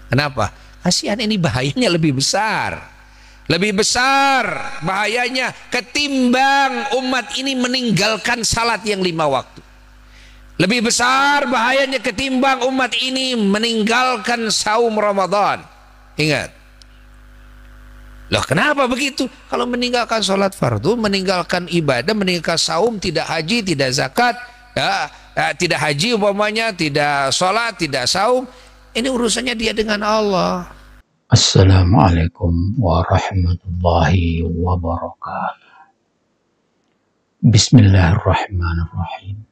Kenapa? Kasihan, ini bahayanya lebih besar. Lebih besar bahayanya ketimbang umat ini meninggalkan salat yang 5 waktu. Lebih besar bahayanya ketimbang umat ini meninggalkan saum Ramadan. Ingat. Loh, kenapa begitu? Kalau meninggalkan sholat fardu, meninggalkan ibadah, meninggalkan saum, tidak haji, tidak zakat, tidak haji umpamanya, tidak sholat, tidak saum, ini urusannya dia dengan Allah. Assalamualaikum warahmatullahi wabarakatuh. Bismillahirrahmanirrahim.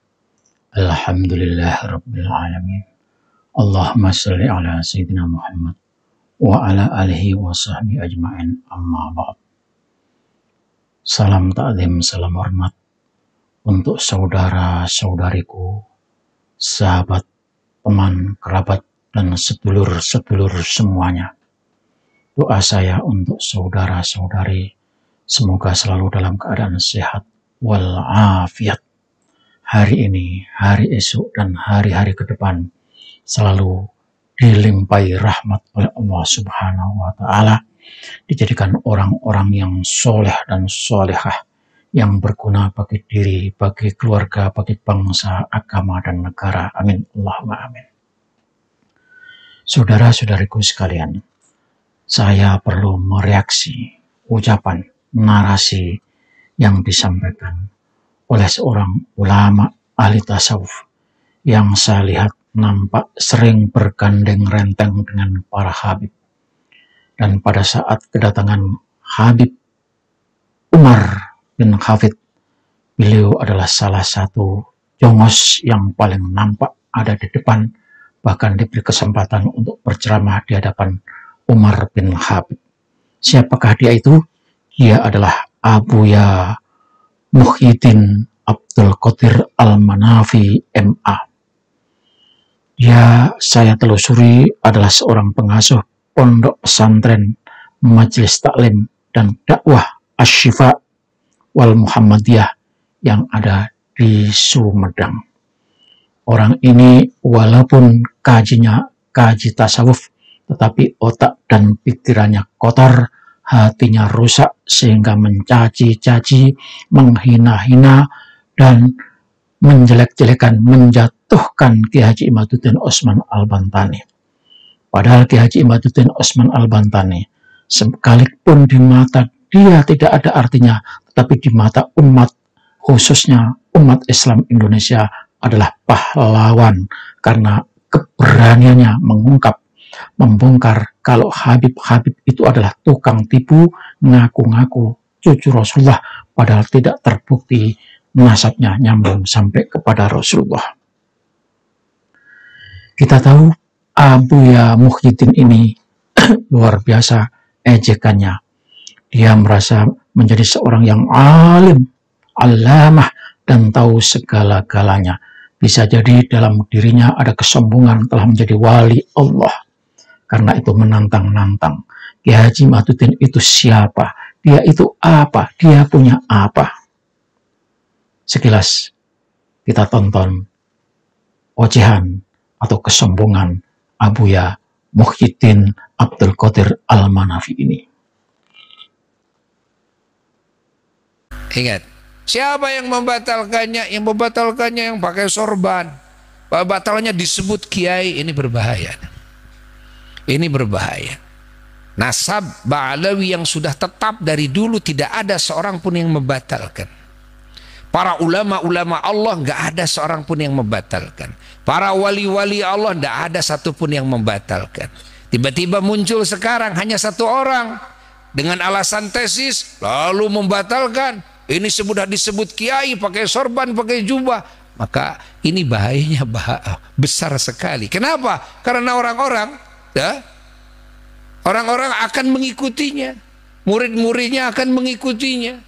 Alhamdulillahirabbil alamin. Allahumma shalli ala sayyidina Muhammad wa ala alihi wa sahbihi ajma'in, amma ba'd. Salam ta'zim, salam hormat untuk saudara-saudariku, sahabat, teman, kerabat, dan sedulur-sedulur semuanya. Doa saya untuk saudara-saudari, semoga selalu dalam keadaan sehat walafiat. Hari ini, hari esok, dan hari-hari ke depan selalu dilimpahi rahmat oleh Allah Subhanahu wa Ta'ala, dijadikan orang-orang yang soleh dan solehah, yang berguna bagi diri, bagi keluarga, bagi bangsa, agama, dan negara. Amin. Allahumma amin. Saudara-saudariku sekalian, saya perlu mereaksi ucapan, narasi yang disampaikan oleh seorang ulama ahli tasawuf yang saya lihat nampak sering bergandeng renteng dengan para habib. Dan pada saat kedatangan Habib Umar bin Hafid, beliau adalah salah satu jongos yang paling nampak ada di depan, bahkan diberi kesempatan untuk berceramah di hadapan Umar bin Habib. Siapakah dia itu? Dia adalah Abuya Muhyiddin Abdul Qadir Al-Manafi MA. Dia, saya telusuri, adalah seorang pengasuh pondok pesantren Majelis Taklim dan Dakwah Asy-Syifa wal Muhammadiyah yang ada di Sumedang. Orang ini walaupun kajinya kaji tasawuf, tetapi otak dan pikirannya kotor, hatinya rusak, sehingga mencaci-caci, menghina-hina, dan menjelek-jelekan, menjatuhkan Ki Haji Imaduddin Utsman Al-Bantani. Padahal Ki Haji Imaduddin Utsman Al-Bantani, sekalipun di mata dia tidak ada artinya, tetapi di mata umat, khususnya umat Islam Indonesia, adalah pahlawan karena keberaniannya mengungkap, membongkar kalau Habib-Habib itu adalah tukang tipu, ngaku-ngaku cucu Rasulullah, padahal tidak terbukti nasabnya nyambung sampai kepada Rasulullah. Kita tahu Abuya Muhyiddin ini luar biasa ejekannya. Dia merasa menjadi seorang yang alim, alamah, dan tahu segala-galanya. Bisa jadi dalam dirinya ada kesombongan telah menjadi wali Allah. Karena itu menantang-nantang. Ki Haji Imaduddin itu siapa? Dia itu apa? Dia punya apa? Sekilas kita tonton ocehan atau kesombongan Abuya Muhyiddin Abdul Qadir Al-Manafi ini. Ingat, siapa yang membatalkannya? Yang membatalkannya yang pakai sorban. Batalnya disebut kiai, ini berbahaya. Ini berbahaya. Nasab Ba'alawi yang sudah tetap dari dulu, tidak ada seorang pun yang membatalkan. Para ulama-ulama Allah nggak ada seorang pun yang membatalkan. Para wali-wali Allah nggak ada satu pun yang membatalkan. Tiba-tiba muncul sekarang hanya satu orang dengan alasan tesis lalu membatalkan. Ini sudah disebut kiai pakai sorban, pakai jubah. Maka ini bahayanya besar sekali. Kenapa? Karena orang-orang akan mengikutinya. Murid-muridnya akan mengikutinya.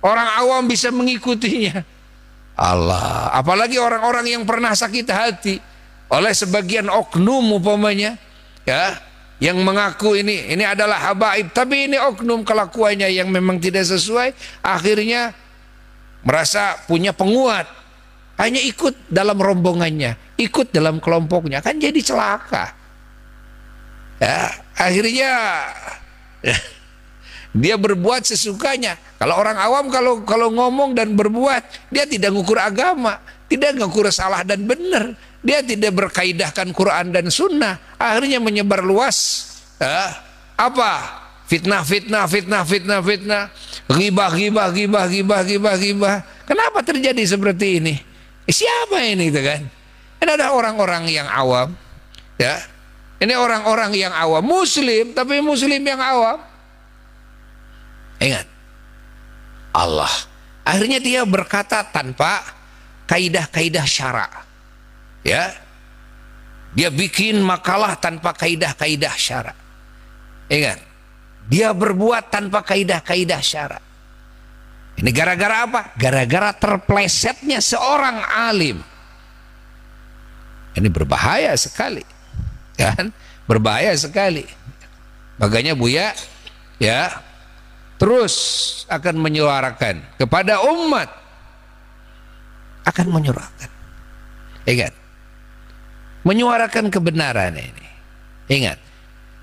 Orang awam bisa mengikutinya. Allah, apalagi orang-orang yang pernah sakit hati oleh sebagian oknum umpamanya, ya, yang mengaku ini adalah habaib, tapi ini oknum kelakuannya yang memang tidak sesuai, akhirnya merasa punya penguat, hanya ikut dalam rombongannya, ikut dalam kelompoknya, kan jadi celaka. Ya, akhirnya dia berbuat sesukanya. Kalau orang awam kalau ngomong dan berbuat, dia tidak ngukur agama, tidak ngukur salah dan benar. Dia tidak berkaidahkan Quran dan Sunnah. Akhirnya menyebar luas. Apa? Fitnah. Ghibah. Kenapa terjadi seperti ini? Siapa ini, gitu kan? Ini ada orang-orang yang awam, ya. Ini orang-orang yang awam, Muslim, tapi Muslim yang awam. Ingat, Allah. Akhirnya dia berkata tanpa kaidah-kaidah syara. Ya. Dia bikin makalah tanpa kaidah-kaidah syara. Ingat, dia berbuat tanpa kaidah-kaidah syara. Ini gara-gara apa? Gara-gara terplesetnya seorang alim. Ini berbahaya sekali. Kan? Berbahaya sekali. Makanya Buya ya terus akan menyuarakan kepada umat, akan menyuarakan. Ingat, menyuarakan kebenaran ini. Ingat,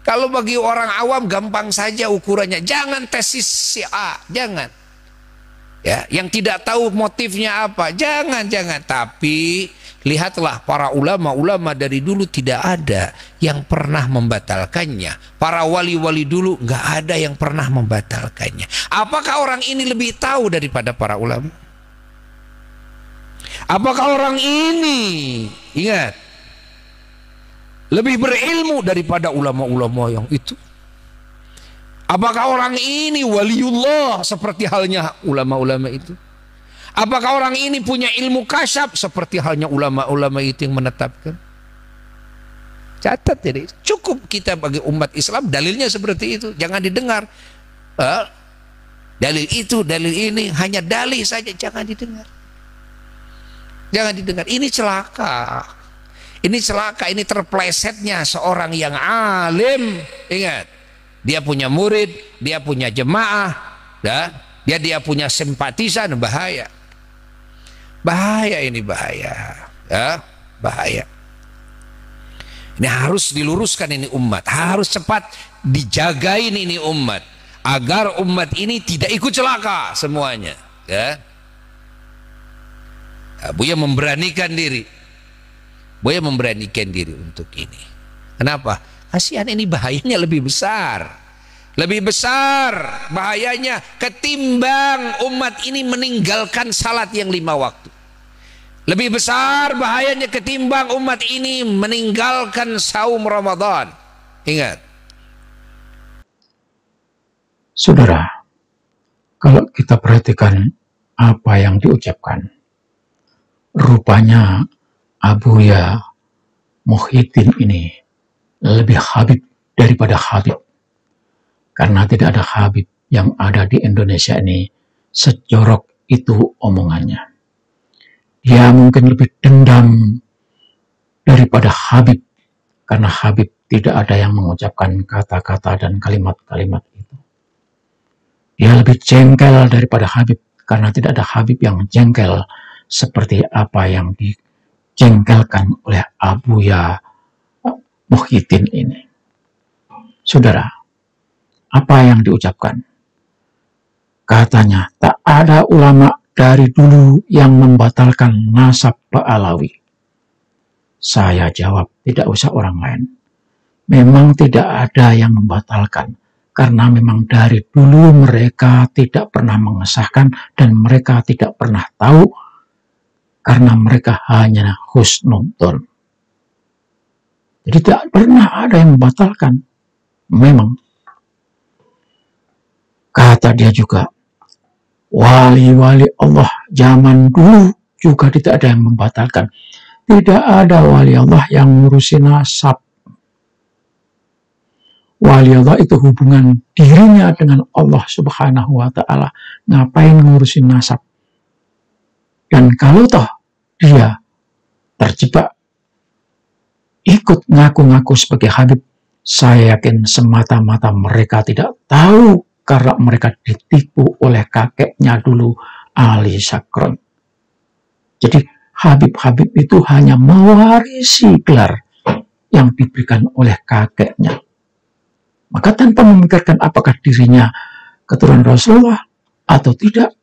kalau bagi orang awam gampang saja ukurannya. Jangan tesis si A, jangan. Ya, yang tidak tahu motifnya apa, jangan. Tapi lihatlah para ulama dari dulu tidak ada yang pernah membatalkannya. Para wali-wali dulu nggak ada yang pernah membatalkannya. Apakah orang ini lebih tahu daripada para ulama? Apakah orang ini, ingat, lebih berilmu daripada ulama-ulama yang itu? Apakah orang ini waliullah seperti halnya ulama-ulama itu? Apakah orang ini punya ilmu kasyaf seperti halnya ulama-ulama itu yang menetapkan? Catat, jadi cukup kita bagi umat Islam dalilnya seperti itu, jangan didengar. Dalil itu, dalil ini, hanya dalil saja, jangan didengar. Jangan didengar. Ini celaka. Ini celaka, ini terplesetnya seorang yang alim. Ingat, dia punya murid, dia punya jemaah, dia punya simpatisan. Bahaya. Bahaya ini, bahaya. Ya, bahaya. Ini harus diluruskan ini umat, harus cepat dijagain ini umat agar umat ini tidak ikut celaka semuanya. Ya. Buya memberanikan diri. Buya memberanikan diri untuk ini. Kenapa? Kasihan, ini bahayanya lebih besar. Lebih besar bahayanya ketimbang umat ini meninggalkan salat yang 5 waktu. Lebih besar bahayanya ketimbang umat ini meninggalkan saum Ramadan. Ingat. Saudara, kalau kita perhatikan apa yang diucapkan, rupanya Abuya Muhyiddin ini lebih Habib daripada Habib. Karena tidak ada Habib yang ada di Indonesia ini sejorok itu omongannya. Dia mungkin lebih dendam daripada Habib, karena Habib tidak ada yang mengucapkan kata-kata dan kalimat-kalimat itu. Dia lebih jengkel daripada Habib, karena tidak ada Habib yang jengkel seperti apa yang dijengkelkan oleh Abuya Muhyiddin ini. Saudara, apa yang diucapkan? Katanya, tak ada ulama dari dulu yang membatalkan nasab Ba'alawi. Saya jawab, tidak usah orang lain. Memang tidak ada yang membatalkan, karena memang dari dulu mereka tidak pernah mengesahkan dan mereka tidak pernah tahu, karena mereka hanya husnudzon. Jadi tidak pernah ada yang membatalkan. Memang. Kata dia juga, wali-wali Allah zaman dulu juga tidak ada yang membatalkan. Tidak ada wali Allah yang ngurusi nasab. Wali Allah itu hubungan dirinya dengan Allah Subhanahu wa Ta'ala. Ngapain ngurusin nasab? Dan kalau toh dia terjebak ikut ngaku-ngaku sebagai Habib, saya yakin semata-mata mereka tidak tahu, karena mereka ditipu oleh kakeknya dulu, Ali Sakron. Jadi Habib-Habib itu hanya mewarisi gelar yang diberikan oleh kakeknya. Maka tanpa memikirkan apakah dirinya keturunan Rasulullah atau tidak,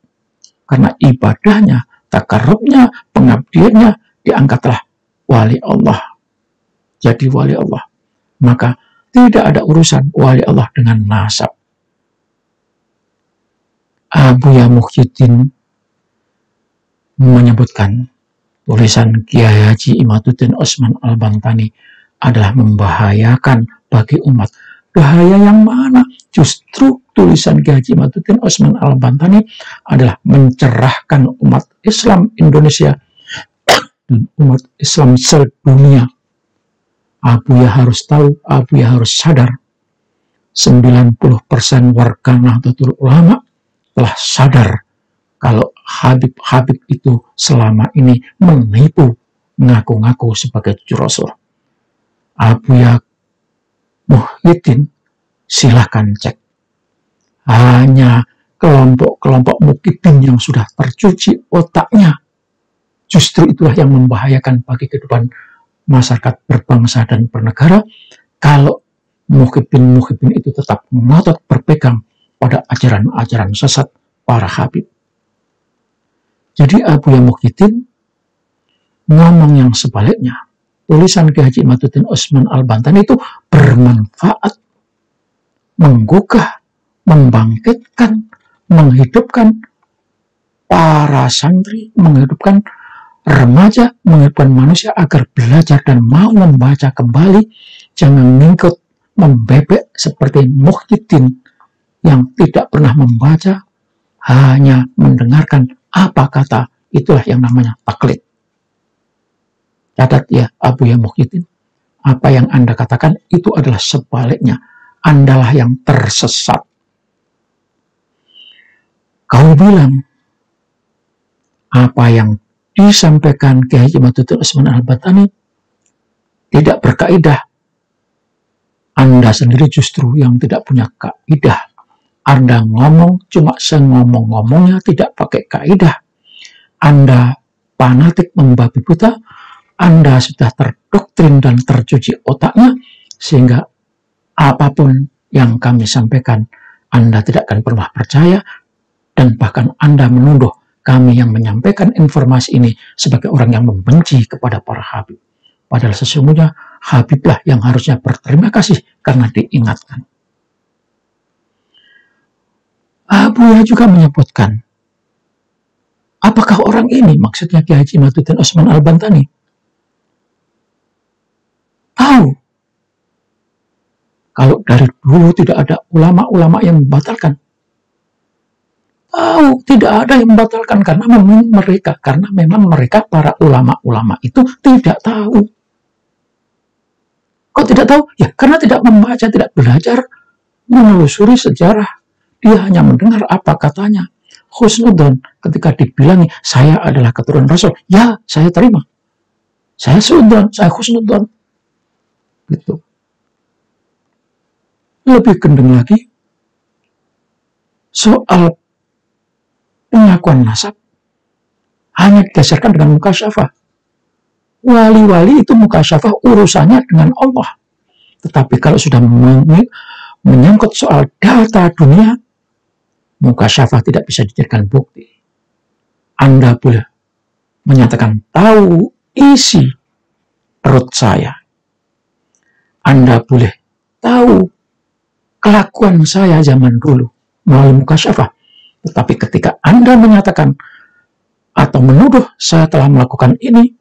karena ibadahnya, takarrubnya, pengabdiannya, diangkatlah wali Allah. Jadi wali Allah. Maka tidak ada urusan wali Allah dengan nasab. Abuya Muhyiddin menyebutkan tulisan Kiai Haji Imaduddin Osman Al-Bantani adalah membahayakan bagi umat. Bahaya yang mana? Justru tulisan Kiai Haji Imaduddin Osman Al-Bantani adalah mencerahkan umat Islam Indonesia dan umat Islam sedunia. Abuya harus tahu, Abuya harus sadar, 90% warga Nahdlatul Ulama telah sadar kalau Habib-Habib itu selama ini menipu, ngaku-ngaku sebagai cucu Rasul. Abuya Muhyiddin, silahkan cek. Hanya kelompok-kelompok mukibin yang sudah tercuci otaknya. Justru itulah yang membahayakan bagi kehidupan masyarakat berbangsa dan bernegara, kalau mukibin-mukibin itu tetap ngotot berpegang pada ajaran-ajaran sesat para Habib. Jadi Abuya Muhyiddin ngomong yang sebaliknya. Tulisan Kiai Haji Imaduddin Osman Al-Bantani itu bermanfaat, menggugah, membangkitkan, menghidupkan para santri, menghidupkan remaja, menghidupkan manusia agar belajar dan mau membaca kembali. Jangan ngikut membebek seperti Muhyiddin yang tidak pernah membaca, hanya mendengarkan apa kata, itulah yang namanya taklid. Catat ya Abuya Muhyiddin, apa yang Anda katakan itu adalah sebaliknya. Andalah yang tersesat. Kau bilang apa yang disampaikan Kiai Haji Imaduddin Osman Al-Bantani tidak berkaidah. Anda sendiri justru yang tidak punya kaidah. Anda ngomong cuma sengomong-ngomongnya, tidak pakai kaidah. Anda fanatik membabi buta. Anda sudah terdoktrin dan tercuci otaknya, sehingga apapun yang kami sampaikan, Anda tidak akan pernah percaya, dan bahkan Anda menuduh kami yang menyampaikan informasi ini sebagai orang yang membenci kepada para Habib. Padahal sesungguhnya Habiblah yang harusnya berterima kasih karena diingatkan. Abuya juga menyebutkan, apakah orang ini, maksudnya Kiai Haji Imaduddin Osman Al-Bantani, tahu kalau dari dulu tidak ada ulama-ulama yang membatalkan? Tahu, tidak ada yang membatalkan karena memang mereka para ulama-ulama itu tidak tahu. Kok tidak tahu? Ya karena tidak membaca, tidak belajar menelusuri sejarah. Dia hanya mendengar apa katanya. Husnudzon, ketika dibilangi saya adalah keturunan Rasul, ya saya terima. Saya sudzon, saya husnudzon. Gitu. Lebih gendeng lagi soal pengakuan nasab hanya didasarkan dengan mukasyafah. Wali-wali itu mukasyafah urusannya dengan Allah. Tetapi kalau sudah menyangkut soal data dunia, mukasyafah tidak bisa dijadikan bukti. Anda boleh menyatakan tahu isi perut saya. Anda boleh tahu kelakuan saya zaman dulu melalui mukasyafah. Tetapi ketika Anda menyatakan atau menuduh saya telah melakukan ini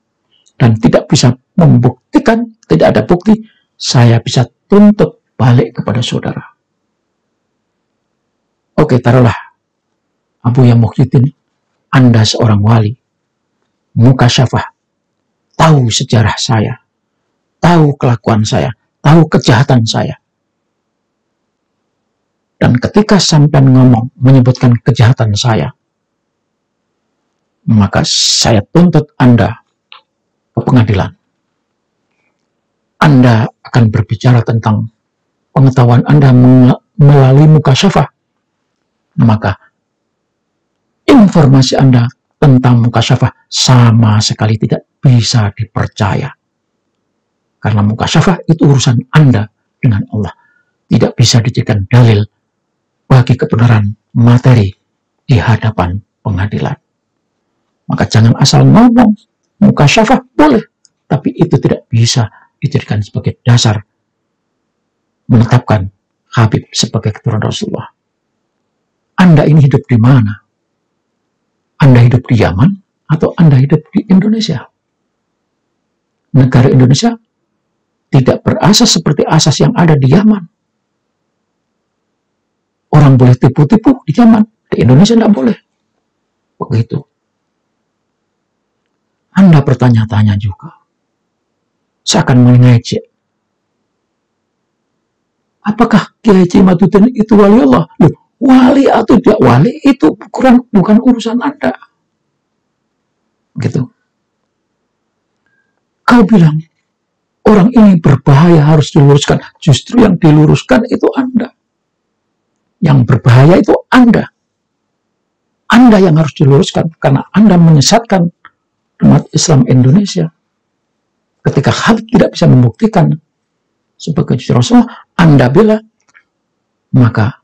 dan tidak bisa membuktikan, tidak ada bukti, saya bisa tuntut balik kepada saudara. Oke, taruhlah Abuya Muhyiddin, Anda seorang wali, mukasyafah, tahu sejarah saya, tahu kelakuan saya, tahu kejahatan saya. Dan ketika sampean ngomong menyebutkan kejahatan saya, maka saya tuntut Anda ke pengadilan. Anda akan berbicara tentang pengetahuan Anda melalui mukasyafah. Maka informasi Anda tentang mukasyafah sama sekali tidak bisa dipercaya. Karena mukasyafah itu urusan Anda dengan Allah. tidak bisa dijadikan dalil bagi kebenaran materi di hadapan pengadilan. Maka jangan asal ngomong, mukasyafah boleh, tapi itu tidak bisa dijadikan sebagai dasar menetapkan Habib sebagai keturunan Rasulullah. Anda ini hidup di mana? Anda hidup di Yaman atau Anda hidup di Indonesia? Negara Indonesia tidak berasas seperti asas yang ada di Yaman. Orang boleh tipu-tipu di Yaman, di Indonesia tidak boleh. Begitu. Anda bertanya-tanya juga. Seakan mengejek. Apakah Kiai Haji Imaduddin itu wali Allah? Loh, wali atau tidak wali itu bukan urusan Anda. Gitu. Kau bilang, orang ini berbahaya harus diluruskan. Justru yang diluruskan itu Anda. Yang berbahaya itu Anda. Anda yang harus diluruskan. Karena Anda menyesatkan umat Islam Indonesia. Ketika Habib tidak bisa membuktikan sebagai cucu Rasulullah, Anda bela, maka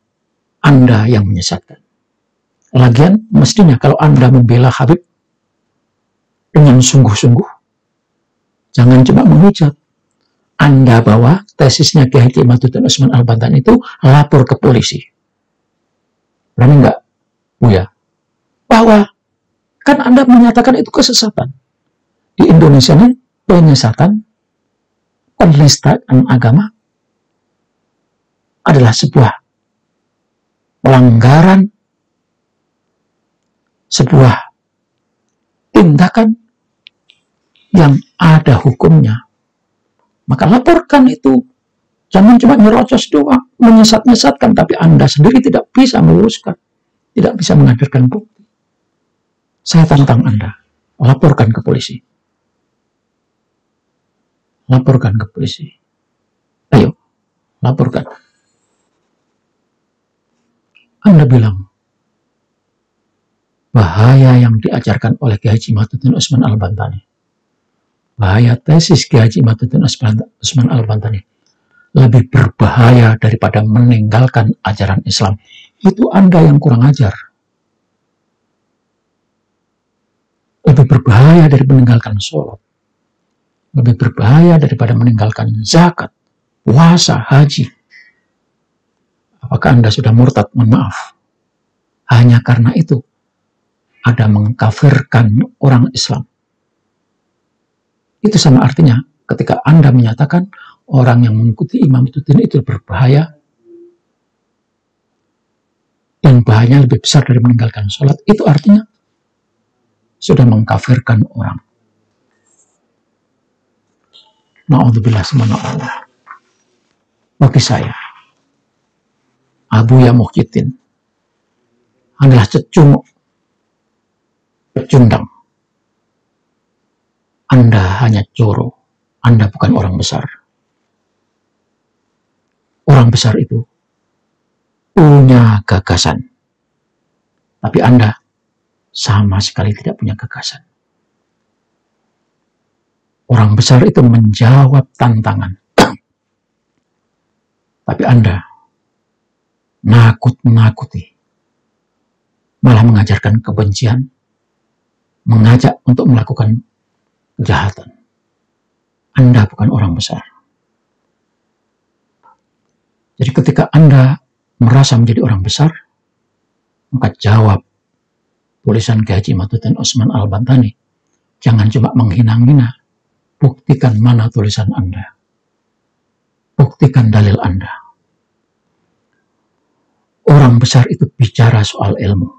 Anda yang menyesatkan. Lagian, mestinya kalau Anda membela Habib dengan sungguh-sungguh, jangan cuma menghujat. Anda bawa tesisnya Kiai Haji Imaduddin Utsman Al-Bantani itu lapor ke polisi. Berani enggak, Buya? Bahwa kan Anda menyatakan itu kesesatan. Di Indonesia ini penyesatan, penistaan agama adalah sebuah pelanggaran, sebuah tindakan yang ada hukumnya. Maka laporkan itu. Jangan cuma nyerocos doang, menyesat-nyesatkan, tapi Anda sendiri tidak bisa meluruskan, tidak bisa menghadirkan bukti. Saya tantang Anda, laporkan ke polisi. Laporkan ke polisi. Ayo, laporkan. Anda bilang, bahaya yang diajarkan oleh Kiai Haji Imaduddin Utsman Al-Bantani. Bahaya tesis Kiai Haji Imaduddin Utsman Al-Bantani lebih berbahaya daripada meninggalkan ajaran Islam. Itu Anda yang kurang ajar. Lebih berbahaya dari meninggalkan sholat. Lebih berbahaya daripada meninggalkan zakat, puasa, haji. Apakah Anda sudah murtad? Mohon maaf. Hanya karena itu, ada mengkafirkan orang Islam. Itu sama artinya ketika Anda menyatakan orang yang mengikuti Imam Imaduddin itu berbahaya, dan bahayanya lebih besar dari meninggalkan sholat, itu artinya sudah mengkafirkan orang. Na'udzubillah subhanallah. Bagi saya, Abu Ya Muhyiddin adalah pecundang. Anda hanya coro. Anda bukan orang besar. Orang besar itu punya gagasan. Tapi Anda sama sekali tidak punya gagasan. Orang besar itu menjawab tantangan. Tapi Anda nakut-nakuti. Malah mengajarkan kebencian. Mengajak untuk melakukan kejahatan. Anda bukan orang besar. Jadi ketika Anda merasa menjadi orang besar, maka jawab tulisan Kiai Haji Imaduddin Utsman Al-Bantani. Jangan cuma menghina-hina. Buktikan mana tulisan Anda. Buktikan dalil Anda. Orang besar itu bicara soal ilmu.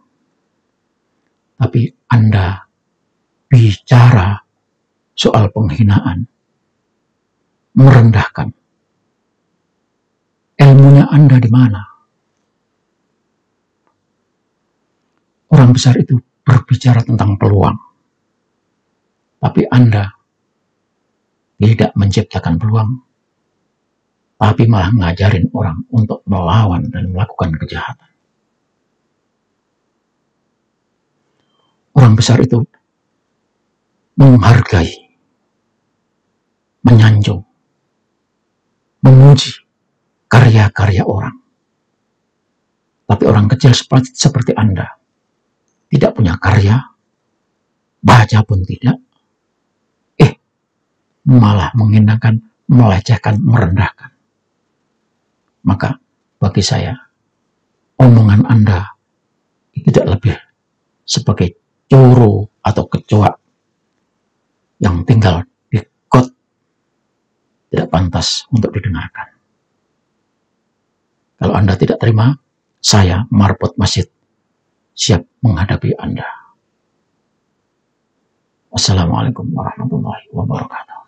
Tapi Anda bicara soal penghinaan. Merendahkan. Ilmunya Anda di mana? Orang besar itu berbicara tentang peluang. Tapi Anda tidak menciptakan peluang, tapi malah ngajarin orang untuk melawan dan melakukan kejahatan. Orang besar itu menghargai, menyanjung, memuji karya-karya orang. Tapi orang kecil seperti Anda, tidak punya karya, baca pun tidak, malah menghinakan, melecehkan, merendahkan. Maka bagi saya, omongan Anda tidak lebih sebagai coro atau kecoa yang tinggal di got, tidak pantas untuk didengarkan. Kalau Anda tidak terima, saya, marbot masjid, siap menghadapi Anda. Wassalamualaikum warahmatullahi wabarakatuh.